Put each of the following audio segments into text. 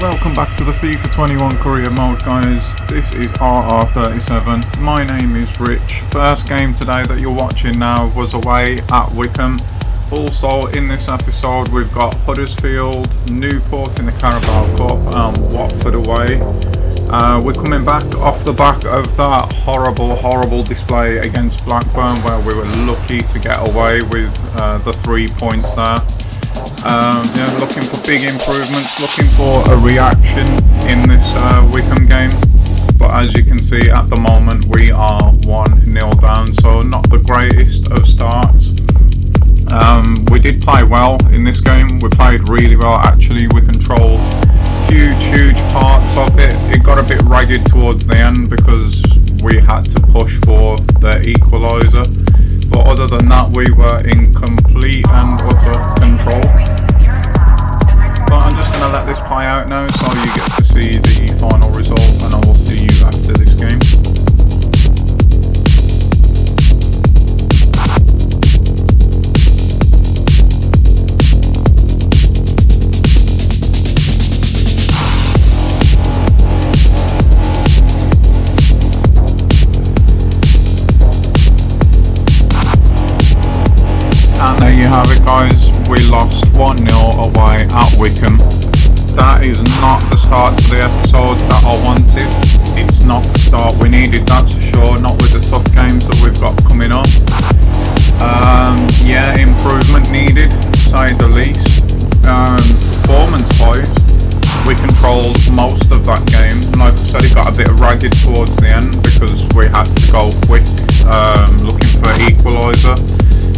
Welcome back to the FIFA 21 career mode, guys. This is RR37. My name is Rich. First game today that you're watching now was away at Wickham. Also in this episode we've got Huddersfield, Newport in the Carabao Cup and Watford away. We're coming back off the back of that horrible display against Blackburn where we were lucky to get away with the 3 points there. Looking for big improvements, looking for a reaction in this Wickham game. But as you can see at the moment we are 1-0 down, so not the greatest of starts. We did play well in this game, we played really well actually, we controlled huge parts of it. It got a bit ragged towards the end because we had to push for the equaliser. But other than that, we were in complete and utter control. But I'm just going to let this play out now so you get to see the final result, and I will see you after this game. And there you have it, guys, we lost 1-0 away at Wickham. That is not the start to the episode that I wanted. It's not the start we needed, that's for sure, not with the tough games that we've got coming up. Improvement needed, to say the least. Performance-wise, we controlled most of that game. Like I said, it got a bit ragged towards the end because we had to go quick, looking for equaliser.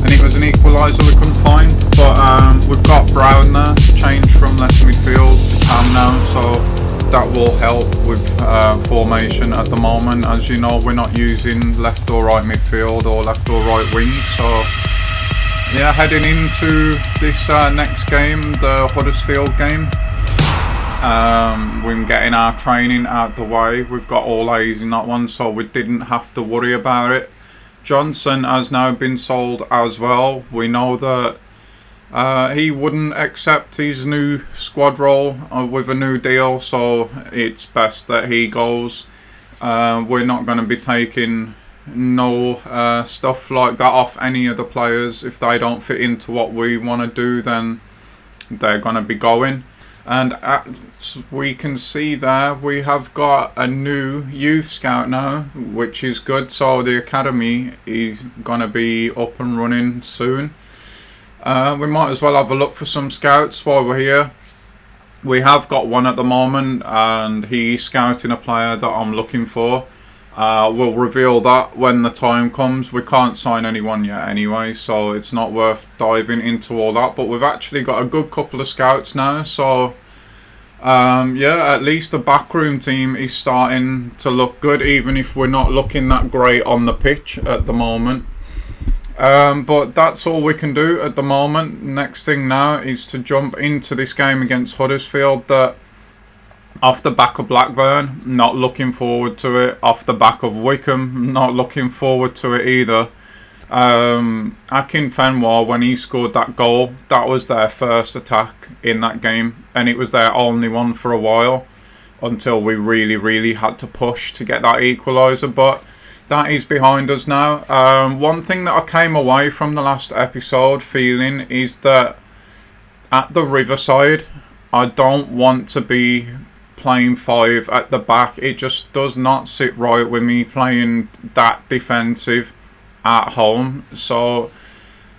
And it was an equaliser we couldn't find, but we've got Brown there, changed from left midfield to Cam now, so that will help with formation at the moment. As you know, we're not using left or right midfield or left or right wing, so yeah, heading into this next game, the Huddersfield game, we're getting our training out the way. We've got all A's in that one, so we didn't have to worry about it. Johnson has now been sold as well. We know that he wouldn't accept his new squad role with a new deal, so it's best that he goes. We're not going to be taking no stuff like that off any of the players. If they don't fit into what we want to do, then they're going to be going. And as we can see there, we have got a new youth scout now, which is good. So the academy is going to be up and running soon. We might as well have a look for some scouts while we're here. We have got one at the moment and he's scouting a player that I'm looking for. We'll reveal that when the time comes. We can't sign anyone yet anyway, so it's not worth diving into all that. But we've actually got a good couple of scouts now, so at least the backroom team is starting to look good, even if we're not looking that great on the pitch at the moment. But that's all we can do at the moment. Next thing now is to jump into this game against Huddersfield, that off the back of Blackburn, not looking forward to it. Off the back of Wickham, not looking forward to it either. Akin Fenwar, when he scored that goal, that was their first attack in that game, and it was their only one for a while until we really had to push to get that equaliser. But that is behind us now. One thing that I came away from the last episode feeling is that at the Riverside, I don't want to be playing 5 at the back. It just does not sit right with me playing that defensive at home. So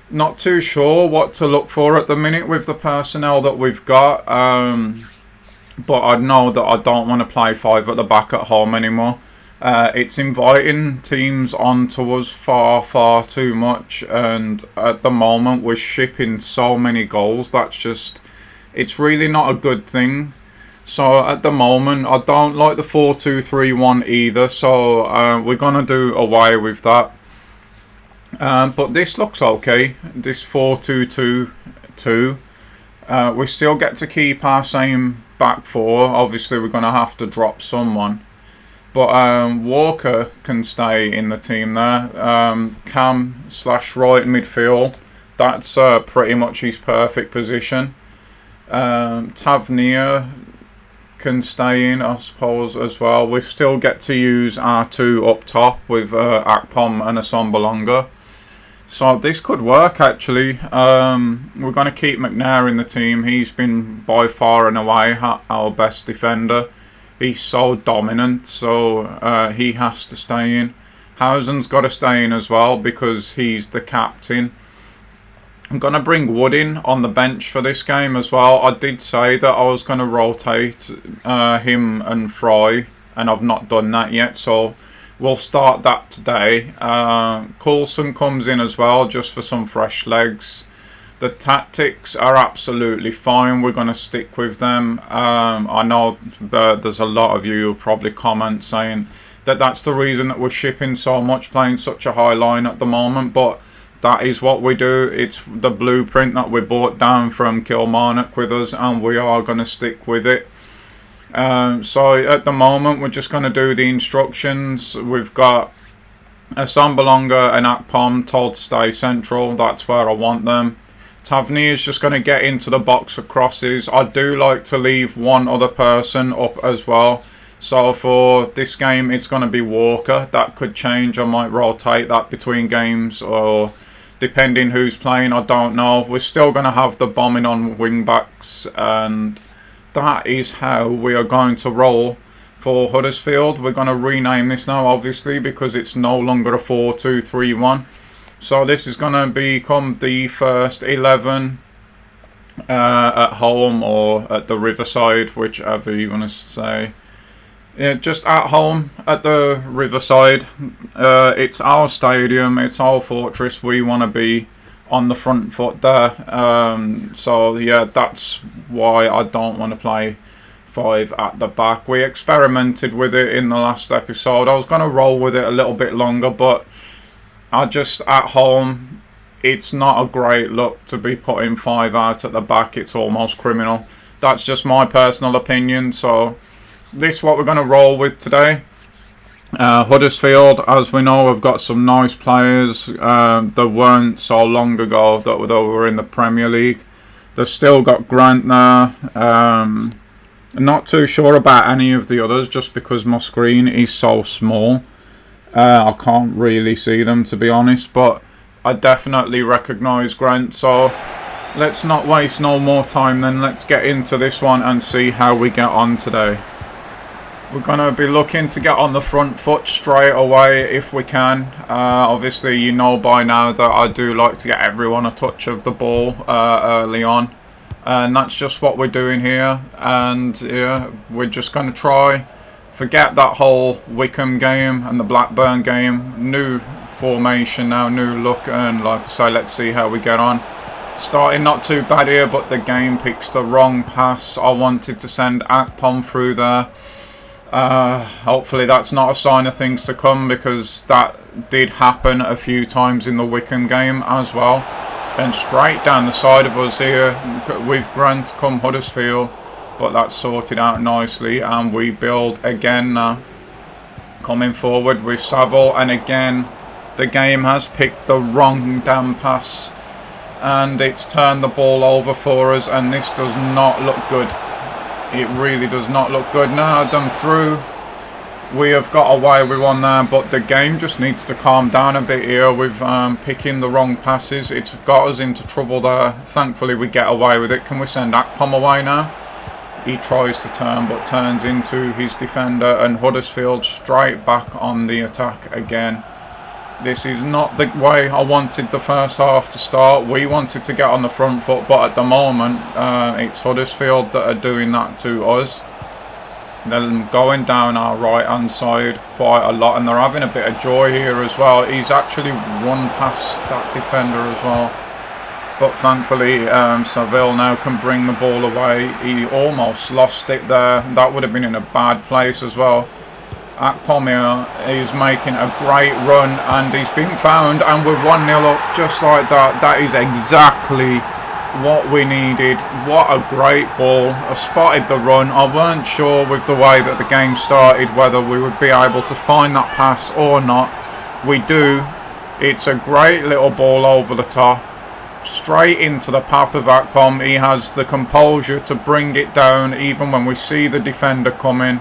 not too sure what to look for at the minute with the personnel that we've got. But I know that I don't want to play 5 at the back at home anymore. It's inviting teams onto us far too much, and at the moment we're shipping so many goals. It's really not a good thing. So at the moment I don't like the 4-2-3-1 either, so we're going to do away with that. But this looks okay, this 4-2-2-2. We still get to keep our same back 4. Obviously we're going to have to drop someone, but Walker can stay in the team there. Cam/right midfield, that's pretty much his perfect position. Tavernier can stay in, I suppose, as well. We still get to use our two up top with Akpom and Asombalonga. So this could work, actually. We're going to keep McNair in the team. He's been by far and away our best defender. He's so dominant, so he has to stay in. Housen's got to stay in as well because he's the captain. I'm going to bring Wood in on the bench for this game as well. I did say that I was going to rotate him and Fry, and I've not done that yet, so we'll start that today. Coulson comes in as well, just for some fresh legs. The tactics are absolutely fine. We're going to stick with them. I know that there's a lot of you who probably comment saying that that's the reason that we're shipping so much, playing such a high line at the moment, but that is what we do. It's the blueprint that we brought down from Kilmarnock with us, and we are going to stick with it. So at the moment, we're just going to do the instructions. We've got Asombalonga and Akpom told to stay central. That's where I want them. Tavernier is just going to get into the box for crosses. I do like to leave one other person up as well. So for this game, it's going to be Walker. That could change. I might rotate that between games, or depending who's playing, I don't know. We're still going to have the bombing on wing backs, and that is how we are going to roll for Huddersfield. We're going to rename this now, obviously, because it's no longer a 4-2-3-1. So this is going to become the first 11 at home or at the Riverside, whichever you want to say. Yeah, just at home at the Riverside. It's our stadium, it's our fortress. We want to be on the front foot there. So yeah, that's why I don't want to play 5 at the back. We experimented with it in the last episode. I was going to roll with it a little bit longer, but I just, at home, it's not a great look to be putting 5 out at the back. It's almost criminal. That's just my personal opinion. So this is what we're going to roll with today. Huddersfield, as we know, have got some nice players that weren't so long ago that were in the Premier League. They've still got Grant there. Not too sure about any of the others, just because my screen is so small. I can't really see them, to be honest, but I definitely recognise Grant. So let's not waste no more time then. Let's get into this one and see how we get on today. We're going to be looking to get on the front foot straight away if we can. Obviously, you know by now that I do like to get everyone a touch of the ball early on. And that's just what we're doing here. And yeah, we're just going to try. Forget that whole Wickham game and the Blackburn game. New formation now, new look. And like I say, let's see how we get on. Starting not too bad here, but the game picks the wrong pass. I wanted to send Akpom through there. Hopefully that's not a sign of things to come, because that did happen a few times in the Wickham game as well. And straight down the side of us here with Grant come Huddersfield, but that's sorted out nicely, and we build again now. Coming forward with Saville, and again the game has picked the wrong damn pass, and it's turned the ball over for us, and this does not look good. It really does not look good. Now them through. We have got away with one there, but the game just needs to calm down a bit here with picking the wrong passes. It's got us into trouble there. Thankfully we get away with it. Can we send Akpom away now? He tries to turn, but turns into his defender, and Huddersfield straight back on the attack again. This is not the way I wanted the first half to start. We wanted to get on the front foot, but at the moment it's Huddersfield that are doing that to us. They're going down our right hand side quite a lot, and they're having a bit of joy here as well. He's actually run past that defender as well, but thankfully Saville now can bring the ball away. He almost lost it there. That would have been in a bad place as well. Akpom here is making a great run, and he's been found, and we're 1-0 up just like that. That is exactly what we needed. What a great ball. I spotted the run. I weren't sure with the way that the game started whether we would be able to find that pass or not. We do. It's a great little ball over the top. straight into the path of Akpom. He has the composure to bring it down even when we see the defender coming,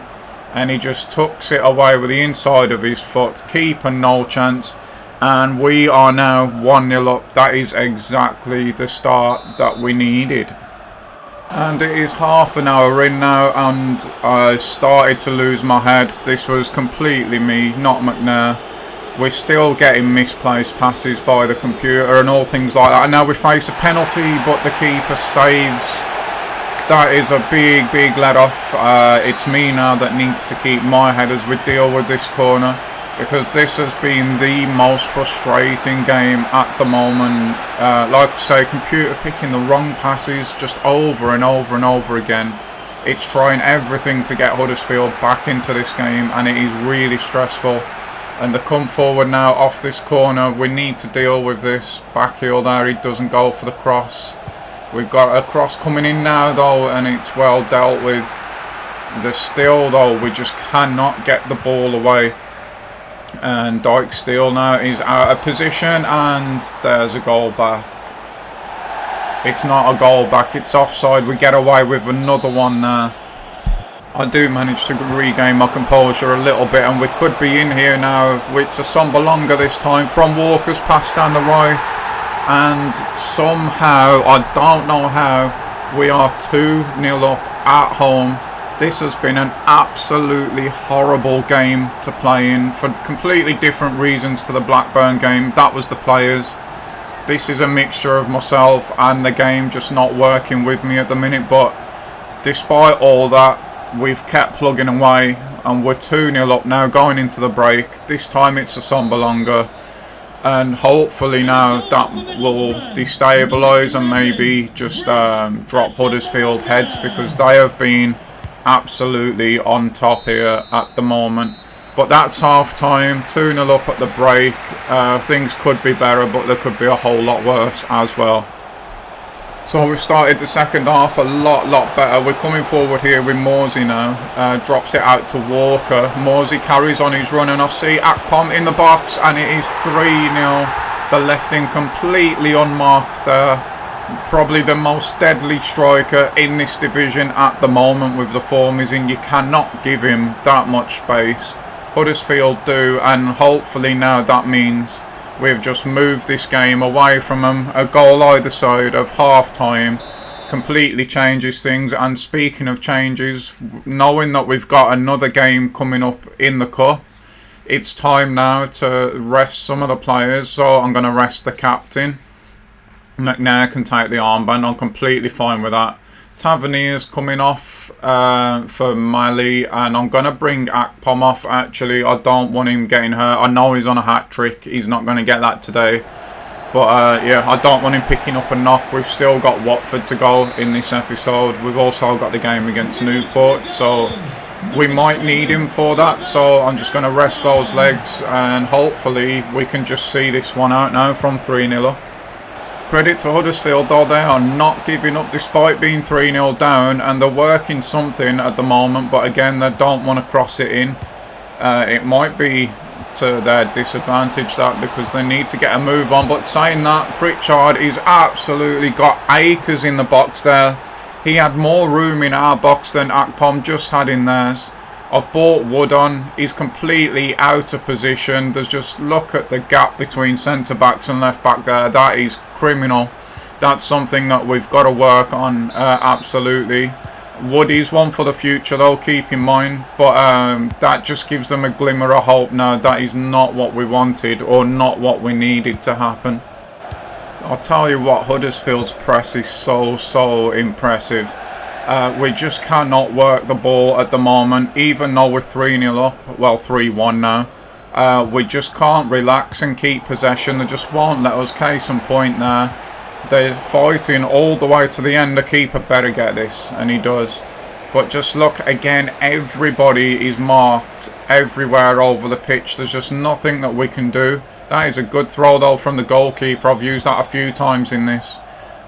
and he just tucks it away with the inside of his foot. Keeper no chance, and we are now 1-0 up. That is exactly the start that we needed. And it is half an hour in now, and I started to lose my head. This was completely me, not McNair. We're still getting misplaced passes by the computer and all things like that. And now we face a penalty, but the keeper saves. That is a big let off. It's me now that needs to keep my head as we deal with this corner, because this has been the most frustrating game at the moment. Like I say, computer picking the wrong passes just over and over and over again. It's trying everything to get Huddersfield back into this game, and it is really stressful. And the come forward now off this corner, we need to deal with this. Back heel there, he doesn't go for the cross. We've got a cross coming in now though, and it's well dealt with. Still though, we just cannot get the ball away. And Dyke Steele now is out of position, and there's a goal back. It's not a goal back, it's offside. We get away with another one now. I do manage to regain my composure a little bit, and we could be in here now. It's a Sombalonga this time from Walker's pass down the right, and somehow, I don't know how, we are 2-0 up at home. This has been an absolutely horrible game to play in for completely different reasons to the Blackburn game. That was the players. This is a mixture of myself and the game just not working with me at the minute, but despite all that, we've kept plugging away, and we're 2-0 up now going into the break. This time it's a Sombalonga, and hopefully now that will destabilise and maybe just drop Huddersfield heads, because they have been absolutely on top here at the moment. But that's half time, 2-0 up at the break. Things could be better, but they could be a whole lot worse as well. So we've started the second half a lot better. We're coming forward here with Morsey now. Drops it out to Walker. Morsey carries on his run, and I see Akpom in the box, and it is 3-0. The left in completely unmarked there. Probably the most deadly striker in this division at the moment with the form he's in. You cannot give him that much space. Huddersfield do, and hopefully now that means we've just moved this game away from them. A goal either side of half time completely changes things. And speaking of changes, knowing that we've got another game coming up in the cup, it's time now to rest some of the players. So I'm going to rest the captain. McNair can take the armband. I'm completely fine with that. Tavernier's coming off for Mali, and I'm going to bring Akpom off. Actually, I don't want him getting hurt. I know he's on a hat-trick. He's not going to get that today. But yeah, I don't want him picking up a knock. We've still got Watford to go in this episode. We've also got the game against Newport, so we might need him for that. So I'm just going to rest those legs, and hopefully we can just see this one out now from 3-0 up. Credit to Huddersfield though, they are not giving up despite being 3-0 down, and they're working something at the moment, but again they don't want to cross it in. It might be to their disadvantage that, because they need to get a move on. But saying that, Pritchard is absolutely got acres in the box there. He had more room in our box than Akpom just had in theirs. I've brought Wood on. He's completely out of position. There's just, look at the gap between centre backs and left back there. That is criminal. That's something that we've got to work on, absolutely. Wood is one for the future though, keep in mind. But that just gives them a glimmer of hope now. That is not what we wanted, or not what we needed to happen. I'll tell you what, Huddersfield's press is so impressive. We just cannot work the ball at the moment, even though we're 3-0 up, well 3-1 now. We just can't relax and keep possession. They just won't let us. Case in point there. They're fighting all the way to the end. The keeper better get this, and he does. But just look again, everybody is marked everywhere over the pitch. There's just nothing that we can do. That is a good throw though from the goalkeeper. I've used that a few times in this.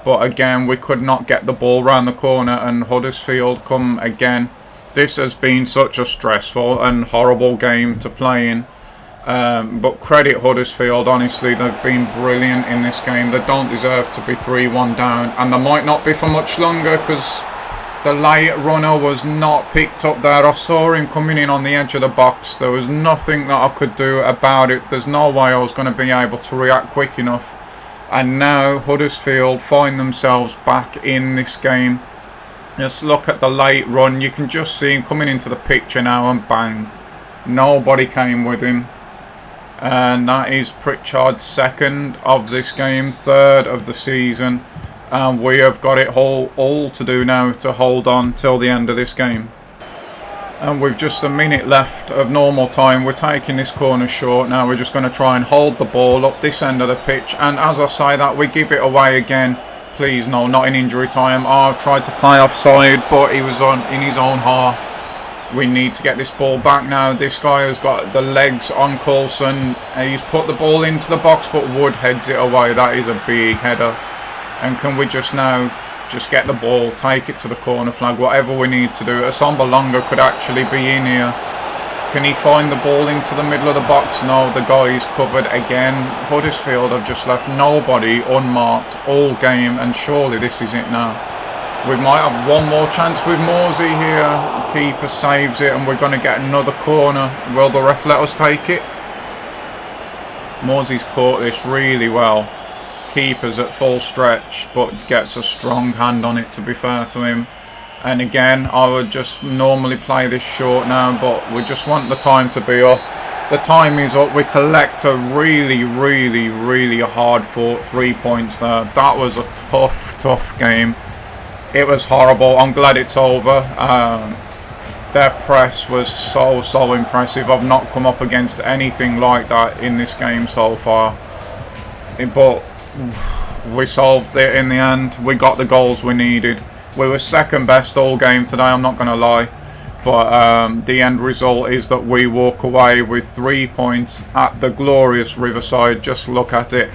But again, we could not get the ball round the corner, and Huddersfield come again. This has been such a stressful and horrible game to play in. But credit Huddersfield, honestly, they've been brilliant in this game. They don't deserve to be 3-1 down, and they might not be for much longer because the late runner was not picked up there. I saw him coming in on the edge of the box. There was nothing that I could do about it. There's no way I was going to be able to react quick enough. And now Huddersfield find themselves back in this game. Just look at the late run. You can just see him coming into the picture now, and bang. Nobody came with him. And that is Pritchard's second of this game, third of the season. And we have got it all to do now to hold on till the end of this game. And with just a minute left of normal time, we're taking this corner short. Now we're just going to try and hold the ball up this end of the pitch. And as I say that, we give it away again. Please, no, not in injury time. I've tried to play offside, but he was in his own half. We need to get this ball back now. This guy has got the legs on Coulson. He's put the ball into the box, but Wood heads it away. That is a big header. And can we just now just get the ball, take it to the corner flag, whatever we need to do. Asombalonga could actually be in here. Can he find the ball into the middle of the box? No, the guy is covered again. Huddersfield have just left nobody unmarked all game, and surely this is it now. We might have one more chance with Morsey here. The keeper saves it, and we're going to get another corner. Will the ref let us take it? Morsey's caught this really well. Keeper's at full stretch, but gets a strong hand on it, to be fair to him. And again, I would just normally play this short now, but we just want the time to be up. The time is up. We collect a really hard fought 3 points there. That was a tough game. It was horrible. I'm glad it's over. Their press was so impressive. I've not come up against anything like that in this game so far. But we solved it in the end. We got the goals we needed. We were second best all game today, I'm not going to lie. But the end result is that we walk away with 3 points at the glorious Riverside. Just look at it.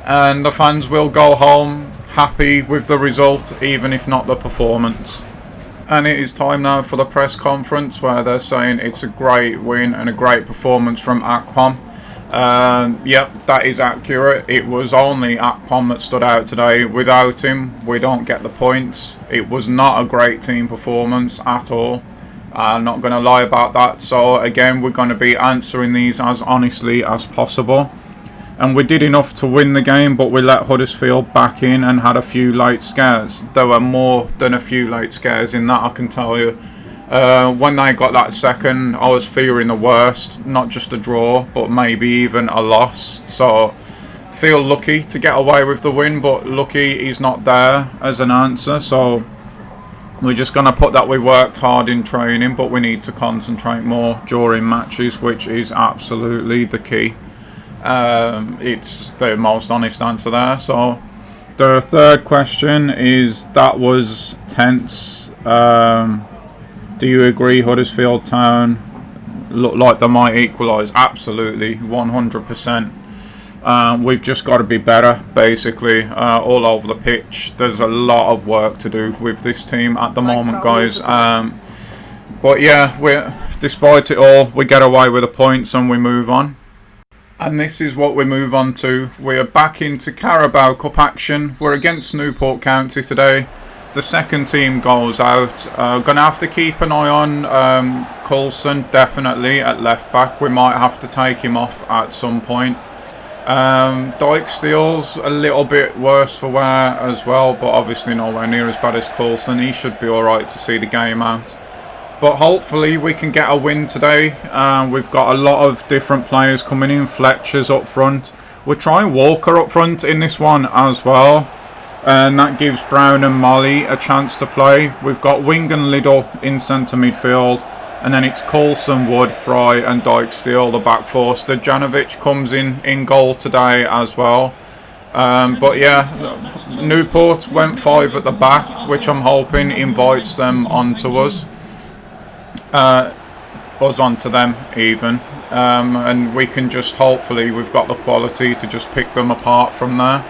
And the fans will go home happy with the result, even if not the performance. And it is time now for the press conference where they're saying it's a great win and a great performance from Akpom. Yep, that is accurate. It was only Akpom that stood out today. Without him, we don't get the points. It was not a great team performance at all. I'm not going to lie about that. So again, we're going to be answering these as honestly as possible. And we did enough to win the game, but we let Huddersfield back in and had a few late scares. There were more than a few late scares in that, I can tell you. When they got that second, I was fearing the worst. Not just a draw, but maybe even a loss. So, feel lucky to get away with the win, but lucky is not there as an answer. So, we're just going to put that we worked hard in training, but we need to concentrate more during matches, which is absolutely the key. It's the most honest answer there. So the third question is, that was tense. Do you agree Huddersfield Town look like they might equalise? Absolutely, 100%. We've just got to be better, basically, all over the pitch. There's a lot of work to do with this team at the moment, guys. But yeah, despite it all, we get away with the points and we move on. And this is what we move on to. We are back into Carabao Cup action. We're against Newport County today. The second team goes out. Gonna have to keep an eye on Coulson, definitely, at left back. We might have to take him off at some point. Dijksteel's a little bit worse for wear as well, but obviously nowhere near as bad as Coulson. He should be alright to see the game out. But hopefully we can get a win today. We've got a lot of different players coming in. Fletcher's up front. We're trying Walker up front in this one as well. And that gives Brown and Molly a chance to play. We've got Wing and Liddell in centre midfield. And then it's Coulson, Wood, Fry and Dijksteel, the back four. Stojanovic comes in goal today as well. But yeah, Newport went 5 at the back, which I'm hoping invites them onto us. Us onto them even, and we can just hopefully, we've got the quality to just pick them apart from there.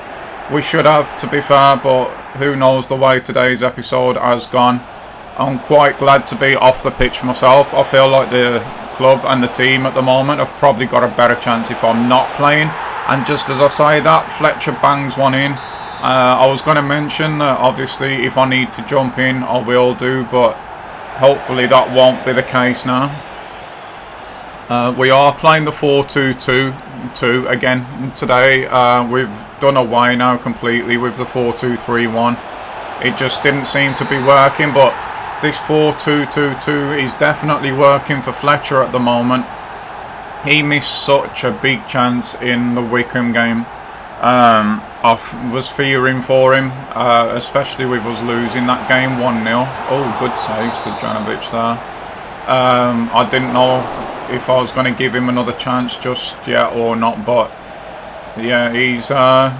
We should have, to be fair, but who knows the way today's episode has gone. I'm quite glad to be off the pitch myself. I feel like the club and the team at the moment have probably got a better chance if I'm not playing. And just as I say that, Fletcher bangs one in. I was going to mention that obviously if I need to jump in, I will do, but hopefully that won't be the case now. We are playing the 4-2-2 again today. We've done away now completely with the 4-2-3-1. It just didn't seem to be working, but this 4-2-2-2 is definitely working for Fletcher at the moment. He missed such a big chance in the Wickham game. I was fearing for him, especially with us losing that game 1-0. Oh, good saves to Janovic there. I didn't know if I was going to give him another chance just yet or not, but yeah, he's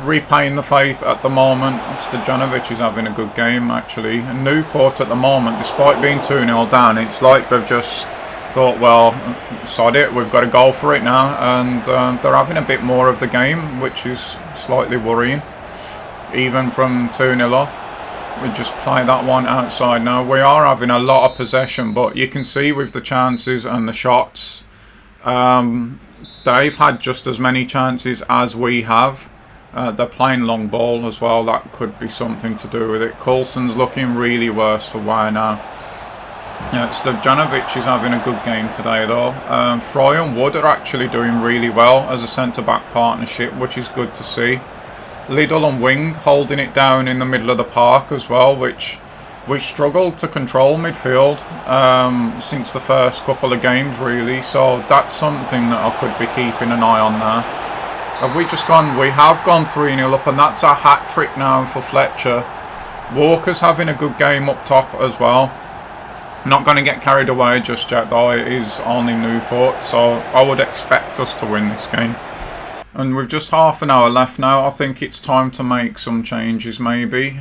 repaying the faith at the moment. Stojanovic is having a good game actually. And Newport at the moment, despite being 2-0 down, it's like they've just thought, well, sod it, we've got to go for it now, and they're having a bit more of the game, which is slightly worrying. Even from 2-0 up, we just play that one outside now. We are having a lot of possession, but you can see with the chances and the shots, they've had just as many chances as we have. They're playing long ball as well. That could be something to do with it. Coulson's looking really worse for Wire now. Yeah, Stojanovic is having a good game today though. Fry and Wood are actually doing really well as a centre-back partnership, which is good to see. Liddell and Wing holding it down in the middle of the park as well, which we've struggled to control midfield since the first couple of games really, so that's something that I could be keeping an eye on there. Have we just gone? We have gone 3-0 up, and that's a hat-trick now for Fletcher. Walker's having a good game up top as well. Not going to get carried away just yet though, it is only Newport, so I would expect us to win this game. And with just half an hour left now, I think it's time to make some changes maybe.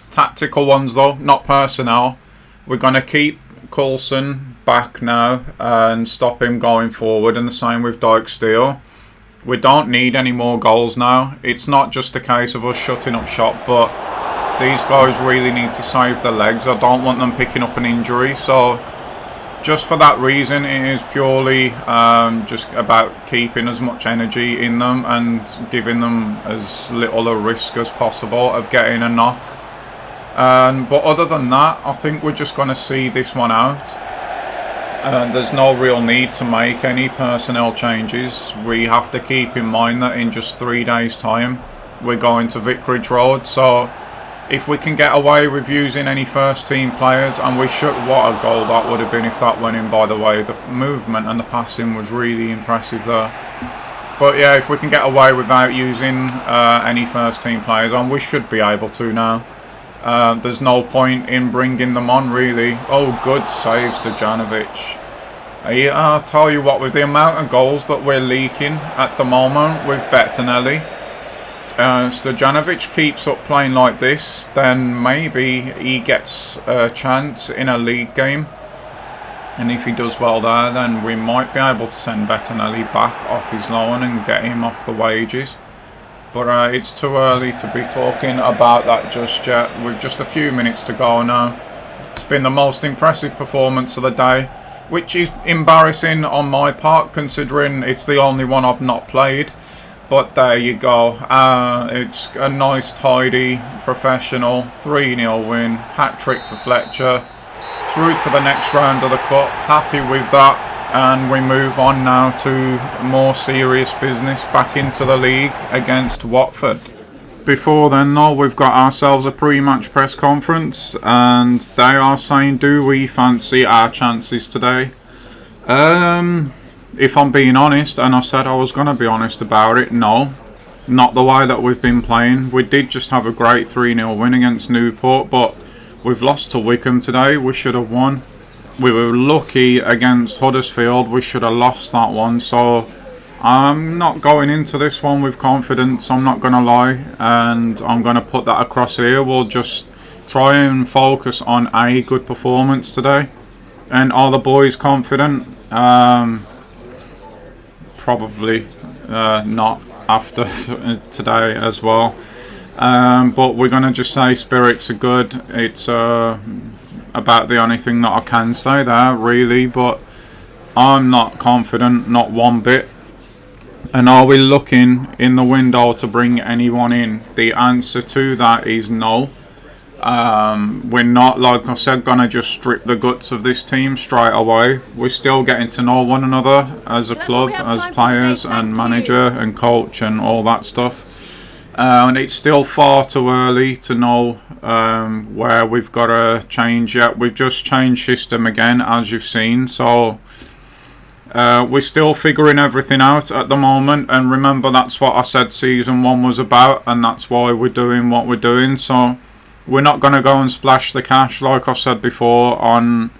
Tactical ones though, not personnel. We're going to keep Coulson back now and stop him going forward, and the same with Dyke Steele. We don't need any more goals now. It's not just a case of us shutting up shop, but these guys really need to save their legs. I don't want them picking up an injury, so just for that reason it is purely just about keeping as much energy in them and giving them as little a risk as possible of getting a knock. But other than that, I think we're just going to see this one out. There's no real need to make any personnel changes. We have to keep in mind that in just 3 days time we're going to Vicarage Road, so if we can get away with using any first team players, and we should, what a goal that would have been if that went in, by the way. The movement and the passing was really impressive there. But yeah, if we can get away without using any first team players, and we should be able to now. There's no point in bringing them on really. Oh, good saves to Janovic. I'll tell you what, with the amount of goals that we're leaking at the moment with Bettinelli, Stojanovic keeps up playing like this, then maybe he gets a chance in a league game, and if he does well there, then we might be able to send Bettinelli back off his loan and get him off the wages. But it's too early to be talking about that just yet. With just a few minutes to go now. It's been the most impressive performance of the day, which is embarrassing on my part considering it's the only one I've not played. But there you go. It's a nice, tidy, professional 3-0 win. Hat-trick for Fletcher. Through to the next round of the Cup. Happy with that. And we move on now to more serious business, back into the league against Watford. Before then though, we've got ourselves a pre-match press conference, and they are saying, do we fancy our chances today? If I'm being honest, and I said I was going to be honest about it, no. Not the way that we've been playing. We did just have a great 3-0 win against Newport, but we've lost to Wickham today. We should have won. We were lucky against Huddersfield. We should have lost that one. So I'm not going into this one with confidence, I'm not going to lie. And I'm going to put that across here. We'll just try and focus on a good performance today. And are the boys confident? Probably not after today as well. But we're going to just say spirits are good. It's about the only thing that I can say there really, but I'm not confident, not one bit. And are we looking in the window to bring anyone in? The answer to that is no. We're not, like I said, gonna just strip the guts of this team straight away. We're still getting to know one another as a club, as players and manager and coach and all that stuff. And it's still far too early to know where we've got to change yet. We've just changed system again, as you've seen. So we're still figuring everything out at the moment. And remember, that's what I said season 1 was about. And that's why we're doing what we're doing. So we're not going to go and splash the cash, like I've said before, on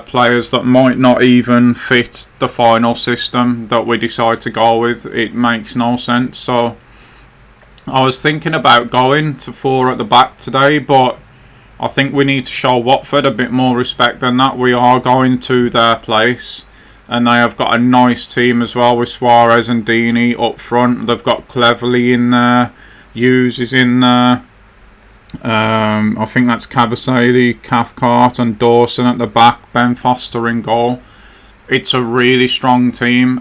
players that might not even fit the final system that we decide to go with. It makes no sense. So I was thinking about going to 4 at the back today, but I think we need to show Watford a bit more respect than that. We are going to their place, and they have got a nice team as well with Suarez and Deeney up front. They've got Cleverley in there, Hughes is in there. I think that's Kabasele, Cathcart and Dawson at the back, Ben Foster in goal. It's a really strong team.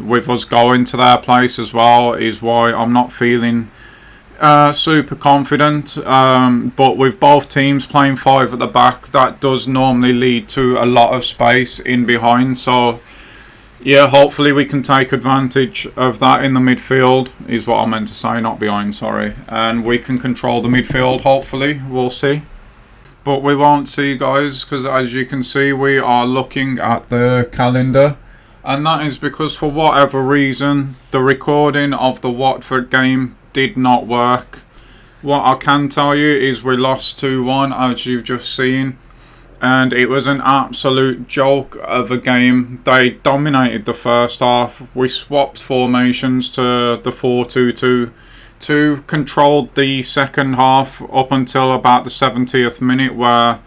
With us going to their place as well is why I'm not feeling super confident. But with both teams playing 5 at the back, that does normally lead to a lot of space in behind. So yeah, hopefully we can take advantage of that in the midfield, is what I meant to say, not behind, sorry. And we can control the midfield, hopefully, we'll see. But we won't see, guys, because as you can see, we are looking at the calendar. And that is because for whatever reason, the recording of the Watford game did not work. What I can tell you is we lost 2-1, as you've just seen. And it was an absolute joke of a game. They dominated the first half. We swapped formations to the 4-2-2. Controlled the second half up until about the 70th minute, where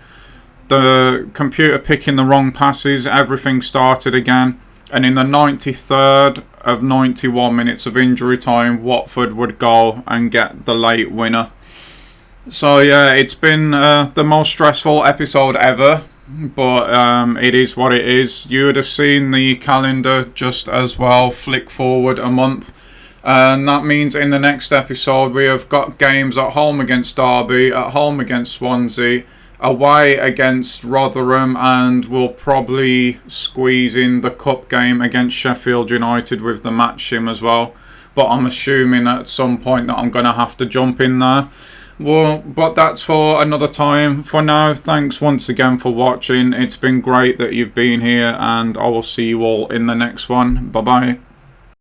the computer picking the wrong passes, everything started again. And in the 93rd of 91 minutes of injury time, Watford would go and get the late winner. So yeah, it's been the most stressful episode ever, but it is what it is. You would have seen the calendar just as well flick forward a month, and that means in the next episode we have got games at home against Derby, at home against Swansea, away against Rotherham, and we'll probably squeeze in the cup game against Sheffield United with the match sim as well. But I'm assuming at some point that I'm going to have to jump in there. Well, but that's for another time. For now, thanks once again for watching. It's been great that you've been here, and I will see you all in the next one. Bye bye.